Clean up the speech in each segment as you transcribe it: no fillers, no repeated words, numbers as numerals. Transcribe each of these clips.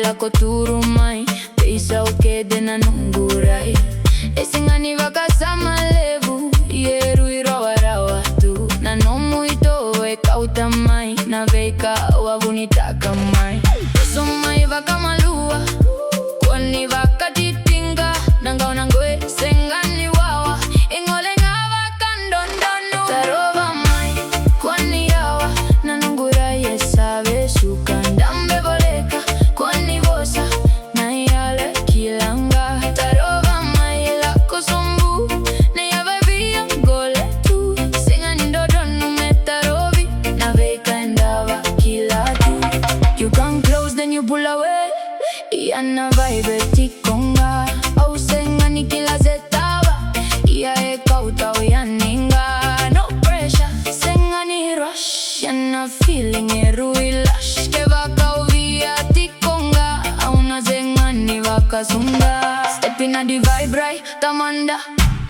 la koturumai Peisa ukede na nungurai Esingani vakasama levu Yeru irawarawa tu Na nomu itoe kautamai Na veika wavunitaka mai Somai vakamalua Kwani vakatitinga Nangao nangwe sengani wawa Ingole ngava kandondonu Tarova mai Kwani yawa Nanungurai esabe shuka Ndambe boleka Kwani bosa Na yale kilanga Tarova mai lako sombu Na yavavia ngole tu Sengani ndodonu metarovi Na veika endava kila tu You come close then you pull away Yana vibe tikonga Au sengani kila zetaba Ia kauta uyaninga No pressure Sengani rush Yana feeling eruilash Kevaka uvia tikonga Auna sengani vakazunga Step in a the vibe right Tamanda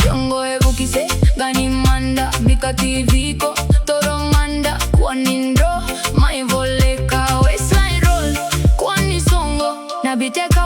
Yongo evukise Gani manda Bika TV ko Toromanda Kwani ndo Maivoleka Waistline roll Kwani songo Na biteka